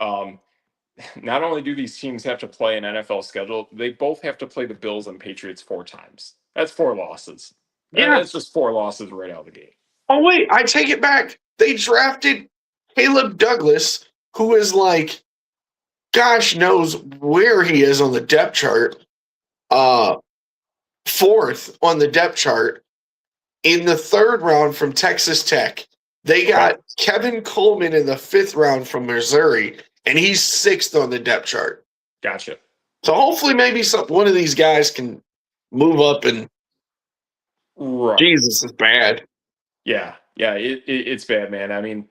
Not only do these teams have to play an NFL schedule, they both have to play the Bills and Patriots 4 times. That's 4 losses. Yeah. That's just 4 losses right out of the gate. Oh, wait, I take it back. They drafted Caleb Douglas, who is like, gosh knows where he is on the depth chart. Fourth on the depth chart. In the 3rd round from Texas Tech, they got Kevin Coleman in the 5th round from Missouri, and he's 6th on the depth chart. Gotcha. So hopefully maybe one of these guys can move up and Jesus is bad. Yeah, it's bad, man. I mean,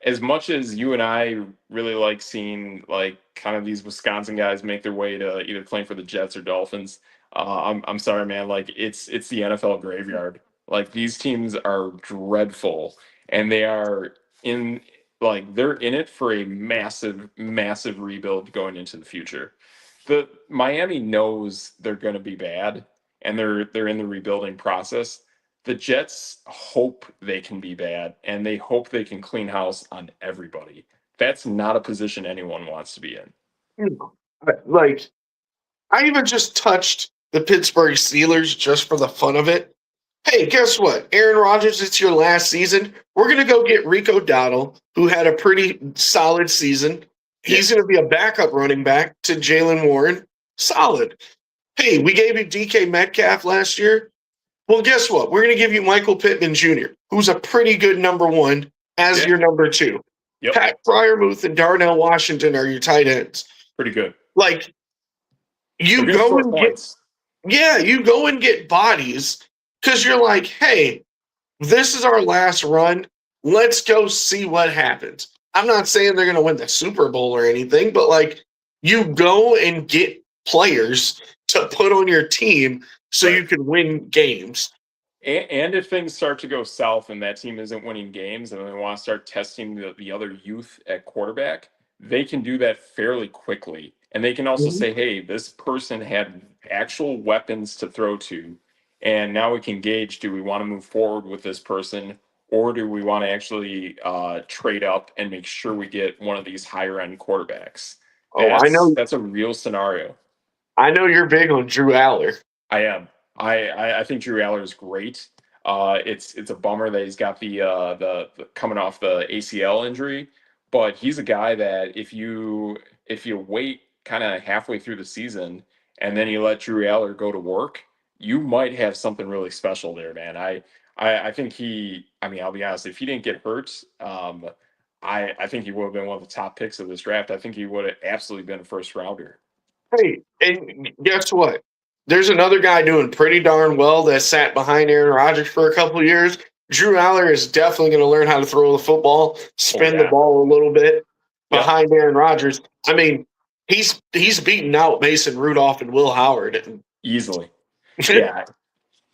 as much as you and I really like seeing like kind of these Wisconsin guys make their way to either playing for the Jets or Dolphins, I'm sorry, man. Like it's the NFL graveyard. Like these teams are dreadful, and they are in they're in it for a massive, massive rebuild going into the future. The Miami knows they're going to be bad, and they're in the rebuilding process. The Jets hope they can be bad, and they hope they can clean house on everybody. That's not a position anyone wants to be in. Like, I even just touched the Pittsburgh Steelers just for the fun of it. Hey, guess what? Aaron Rodgers, it's your last season. We're going to go get Rico Dowdle, who had a pretty solid season. He's going to be a backup running back to Jalen Warren. Solid. Hey, we gave you DK Metcalf last year. Well, guess what? We're going to give you Michael Pittman Jr., who's a pretty good number 1 as your number 2. Yep. Pat Fryermuth and Darnell Washington are your tight ends. Pretty good. Like, you go and get bodies because you're like, hey, this is our last run. Let's go see what happens. I'm not saying they're going to win the Super Bowl or anything, but like, you go and get players to put on your team so you can win games. And if things start to go south and that team isn't winning games and they want to start testing the other youth at quarterback, they can do that fairly quickly. And they can also say, hey, this person had actual weapons to throw to, and now we can gauge, do we want to move forward with this person, or do we want to actually trade up and make sure we get one of these higher-end quarterbacks? I know. That's a real scenario. I know you're big on Drew Aller. I am. I think Drew Aller is great. It's a bummer that he's got the coming off the ACL injury, but he's a guy that if you wait kind of halfway through the season and then you let Drew Aller go to work, you might have something really special there, man. I think I'll be honest, if he didn't get hurt, I think he would have been one of the top picks of this draft. I think he would have absolutely been a first rounder. Hey, and guess what? There's another guy doing pretty darn well that sat behind Aaron Rodgers for a couple of years. Drew Aller is definitely going to learn how to throw the football, spin the ball a little bit behind Aaron Rodgers. I mean, he's beaten out Mason Rudolph and Will Howard easily. Yeah.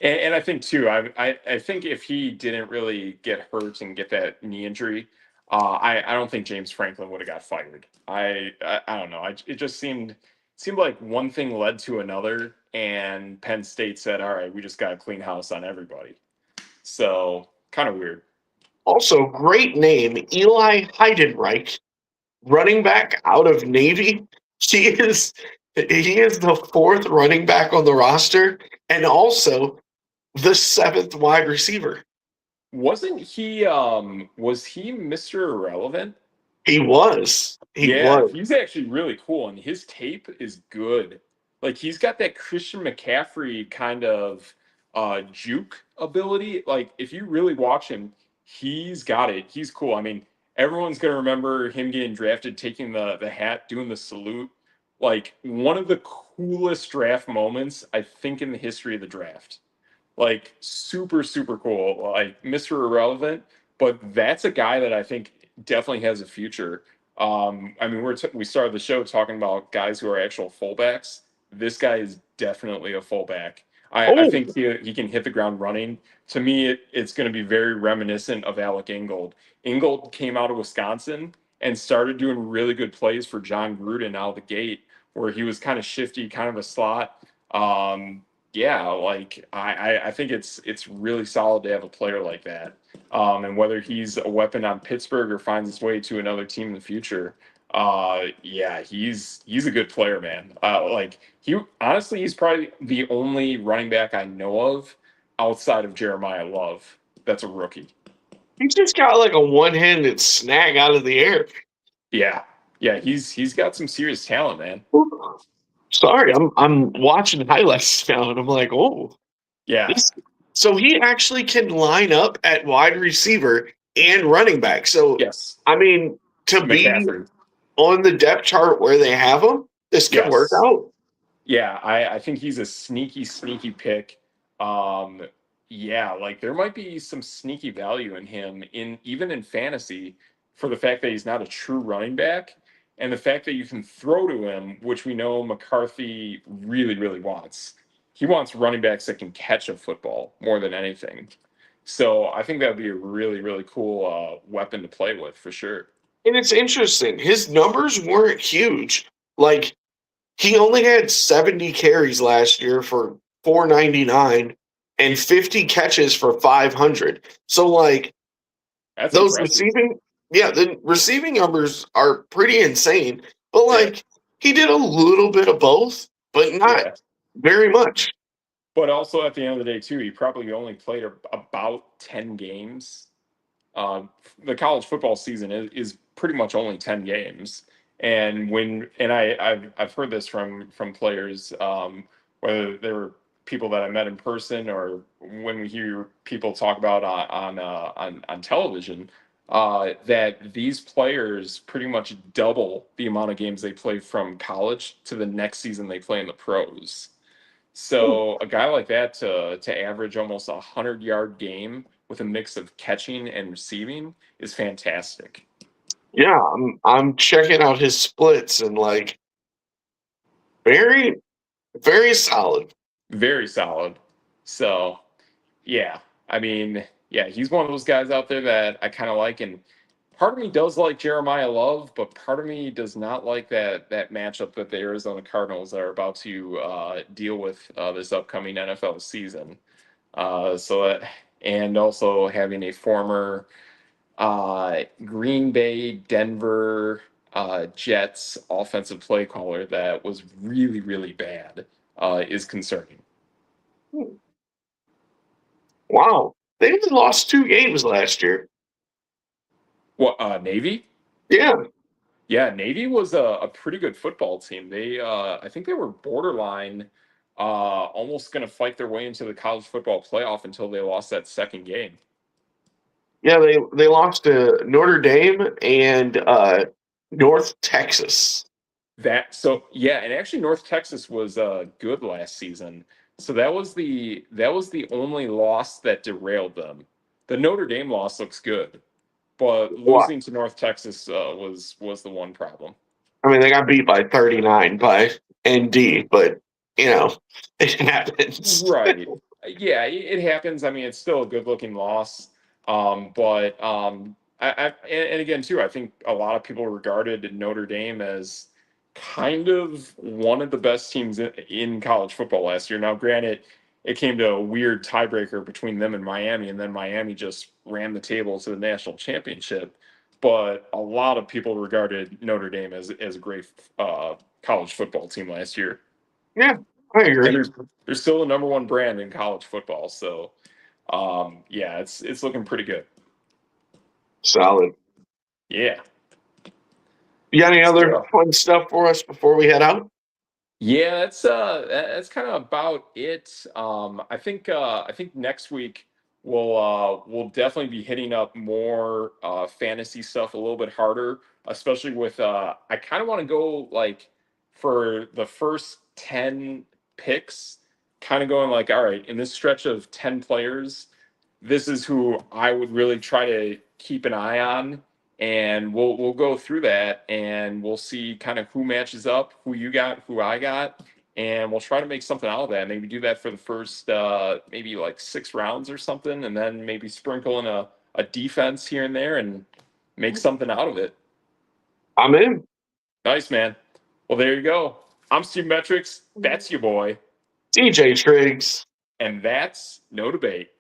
And I think too, I think if he didn't really get hurt and get that knee injury, I don't think James Franklin would have got fired. I don't know. It just seemed like one thing led to another, and Penn State said, all right, we just got to clean house on everybody. So kind of weird. Also, great name, Eli Heidenreich, running back out of Navy. He is the 4th running back on the roster and also the 7th wide receiver. Wasn't he was he Mr. Irrelevant? He was. He was. He's actually really cool, and his tape is good. Like, he's got that Christian McCaffrey kind of juke ability. Like, if you really watch him, he's got it. He's cool. I mean, everyone's gonna remember him getting drafted, taking the hat, doing the salute. Like, one of the coolest draft moments, I think, in the history of the draft. Like, super, super cool. Like, Mr. Irrelevant, but that's a guy that I think definitely has a future. I mean, we started the show talking about guys who are actual fullbacks. This guy is definitely a fullback. I think he can hit the ground running. To me, it's going to be very reminiscent of Alec Ingold. Ingold came out of Wisconsin and started doing really good plays for John Gruden out of the gate, where he was kind of shifty, kind of a slot. Like I think it's really solid to have a player like that. And whether he's a weapon on Pittsburgh or finds his way to another team in the future, he's a good player, man. He's probably the only running back I know of outside of Jeremiah Love that's a rookie. He's just got like a one-handed snag out of the air. Yeah, he's got some serious talent, man. Sorry, I'm watching highlights now, and I'm like, oh, yeah. So he actually can line up at wide receiver and running back. So, Yes. I mean, to be McCaffrey. on the depth chart where they have him, this could work Yes. out. Yeah, I think he's a sneaky pick. Um, yeah, like there might be some sneaky value in him in even in fantasy for the fact that he's not a true running back and the fact that you can throw to him, which we know McCarthy really wants. He wants running backs that can catch a football more than anything. So I think that would be a really cool weapon to play with for sure. And it's interesting. His numbers weren't huge. Like, he only had 70 carries last year for 499 and 50 catches for 500. So, like, That's those impressive. receiving, yeah, the receiving numbers are pretty insane. But, Yeah, like, he did a little bit of both, but not yeah. very much. But also at the end of the day, too, he probably only played about 10 games. The college football season is pretty much only 10 games. And I've heard this from players, whether they were people that I met in person or when we hear people talk about on television, that these players pretty much double the amount of games they play from college to the next season they play in the pros. So a guy like that to average almost 100-yard game with a mix of catching and receiving is fantastic. Yeah, I'm checking out his splits and, like, very, very solid. Very solid. So yeah, I mean, yeah, he's one of those guys out there that I kind of like, and part of me does like Jeremiah Love, but part of me does not like that matchup that the Arizona Cardinals are about to deal with this upcoming NFL season. And also having a former Green Bay, Denver Jets offensive play caller that was really bad is concerning. Wow. They only lost 2 games last year. What Navy? Yeah. Yeah, Navy was a pretty good football team. They I think they were borderline almost going to fight their way into the college football playoff until they lost that second game. Yeah, they lost to Notre Dame and North Texas. And actually North Texas was good last season. So that was the only loss that derailed them. The Notre Dame loss looks good, but What? losing to North Texas was the one problem. I mean, they got beat by 39 by ND, but you know, it happens. Right. Yeah, it happens. I mean, it's still a good-looking loss. But and again too, I think a lot of people regarded Notre Dame as kind of one of the best teams in college football last year. Now, granted, it came to a weird tiebreaker between them and Miami, and then Miami just ran the table to the national championship. But a lot of people regarded Notre Dame as a great college football team last year. Yeah, I And agree. there's still the number one brand in college football. So yeah, it's looking pretty good. Solid. Yeah. You got any other So, fun stuff for us before we head out? yeah, that's kind of about it. I think next week we'll definitely be hitting up more fantasy stuff a little bit harder, especially with I kind of want to go like for the first 10 picks, kind of going like, all right, in this stretch of 10 players, this is who I would really try to keep an eye on, and we'll go through that, and we'll see kind of who matches up, who you got, who I got, and we'll try to make something out of that. Maybe do that for the first maybe like 6 rounds or something, and then maybe sprinkle in a defense here and there, and make something out of it. I'm in. Nice, man. Well, there you go. I'm Steve Metrics. That's your boy, DJ Triggs. and that's no debate.